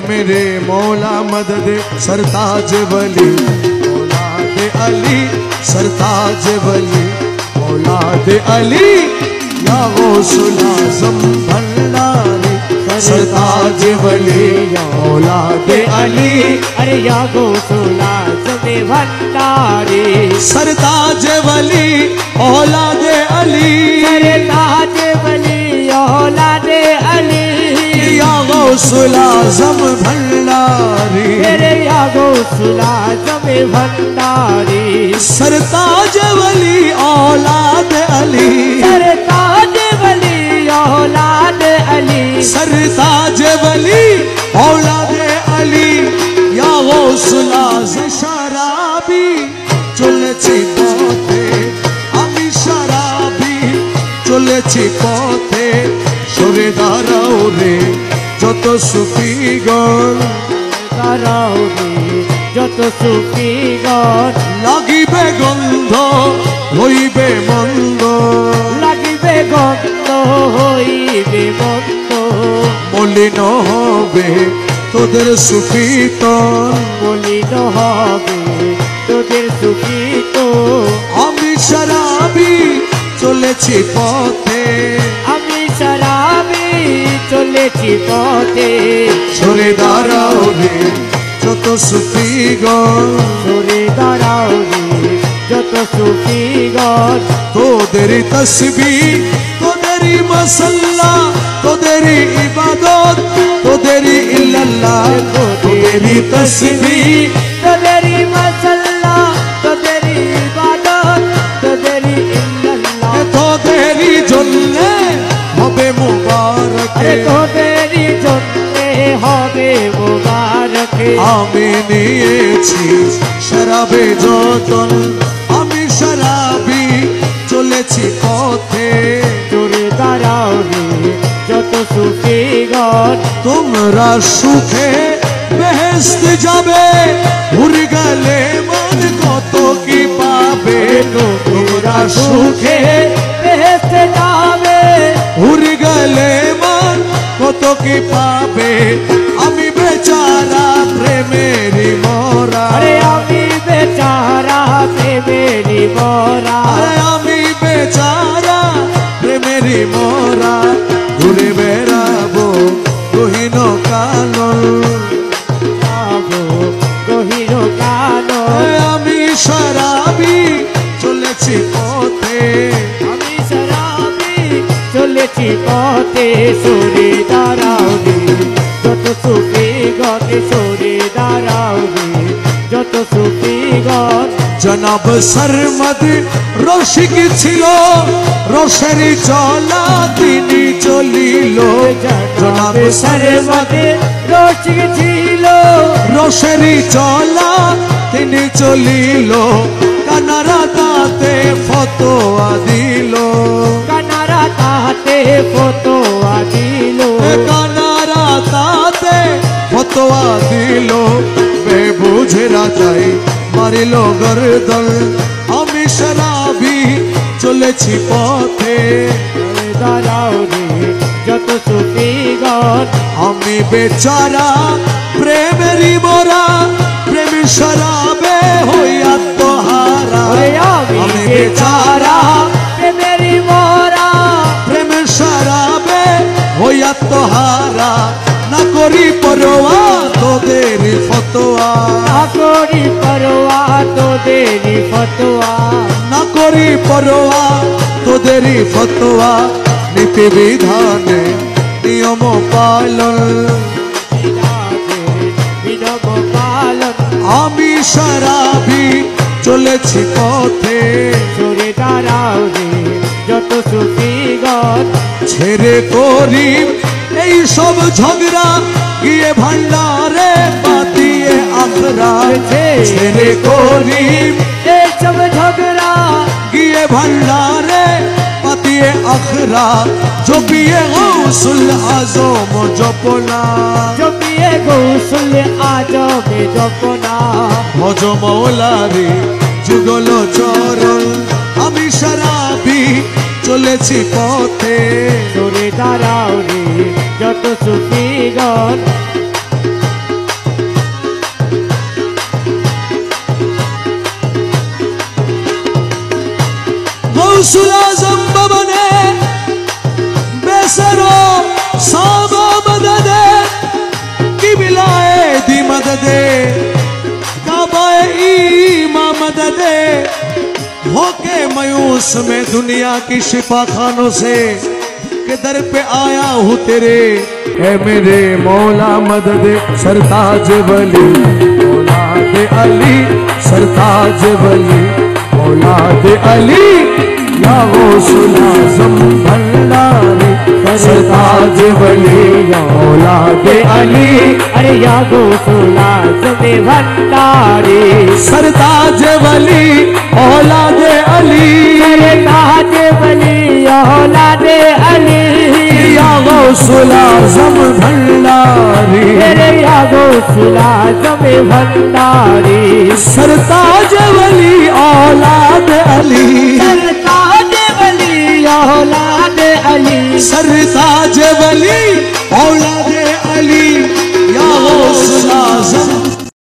मेरे मौला मदद सरताज वली औलाद अली सरताज वली औलाद अली या गौसुल आज़म भंडारी सरताज वली औलाद अली अरे या गौसुल आज़म भंडारी सरताज वली औलाद अली सरताज वली औलाद अली या गौसुल आज़म भंडारी या गौसुल आज़म भंडारी सरताज वली औलाद अली सरताज वली औलाद अली सरताज वली औलाद अली या गौसुल आज़म शराबी চলেছি পথে আমি শরাবি চলেছি পথে সরে দাঁড়াও রে যত সুফিগণ দাঁড়াও রে যত সুফিগণ লাগিবে গন্ধ হইবে মন্দ লাগিবে গন্ধ হইবে মন্দ মলিন হবে তোদের সুফিতন মলিন হবে তোদের সুফিত আমি শরাবি চলেছি পথে আমি শরাবি চলেছি পথে সরে দাঁড়াও রে যত সুফিগণ সরে দাঁড়াও রে যত সুফিগণ তোদেরই তসবিহ তোদেরই মাসাল্লা তোদেরই ইবাদত তোদেরই ইল্লাল্লাহ তোদেরই তসবিহ তোদেরই মাসাল্লা তোদেরই ইবাদত তোদেরই ইল্লাল্লাহ তোদেরই জন্যে হবে মুবারক তোদেরই জন্যে হবে মুবারক আমি নিয়েছি শরাবে যতন আমি শরাবি চলেছি পথে তোরে দাঁড়াও রে যত সুফিগণ তোমরা সুখে বেহেশত যাবে ঘুরে গেলে মন কত কি পাবে তোমরা সুখে বেহেশতে যাবে ঘুরে গেলে মন কত কি পাবে আমি বেচারা প্রেমেরই মরা আরে আমি বেচারা প্রেমেরই মরা আরে আমি বেচারা প্রেমেরই মরা ঘুরে বেড়াবো গহীন কানন গহীন কানন আমি শরাবি চলেছি পথে আমি শরাবি চলেছি পথে সরে দাঁড়াও রে যত সুফিগণ সরে দাঁড়াও রে যত সুফিগণ জনাব সরমদ রসিক ছিল রসেরি চলা তিনি চলিল জনাব সরমদ রসিক ছিল রসেরি চলা তিনি চলিল কানারা তাতে ফতোয়া দিল কানারা তাতে ফতোয়া দিল কানারা তাতে ফতোয়া দিল বেবুঝে রাজাই মারিল গর্দন আমি শরাবি চলেছি পথে দাঁড়াও রে যত সুফিগণ আমি বেচারা প্রেমেরই মরা প্রেম শরাবে হইয়া তোহারা আমি বেচারা প্রেমেরই মরা প্রেম শরাবে হইয়া তোহারা না করি পরোয়া তোদের ফতোয়া না করি পরোয়া তোদেরই ফতোয়া না করি পরোয়া তোদেরই ফতোয়া নীতি বিধানে নিয়ম পালন বিনব পালন আমি শরাবি চলেছি পথে সরে দাঁড়াও রে যত সুফিগণ ছেড়ে করিম এই সব ঝগড়া গিয়ে ভান্ডারে পাতিয়ে আখরা ছেড়ে করিম এই সব ঝগড়া গিয়ে ভান্ডারে পাতিয়ে আখরা জপিয়ে গৌসুল আজম জপনা জপিয়ে গৌসুল আজমে জপনা ভজ মৌলারি যুগল চরণ আমি শরাবি চলেছি পথে সরে দাঁড়াও রে যত সুফিগণ मायूस में दुनिया की शिफा खानों से के दर पे आया हूँ तेरे। ए मेरे मौला मदद सरताज वली औलाद अली, सरताज वली औलाद अली, या गौसुल आज़म भंडारी, सरताज वली औलाद अली, अरे या गौसुल आज़म भंडारी, सरताज वली औलाद अली, सरताज वली औलाद अली, या गौसुल आज़म भंडारी, या गौसुल आज़म भंडारी, सरताज वली औलाद अली, सरताज वली औलाद अली, सरताज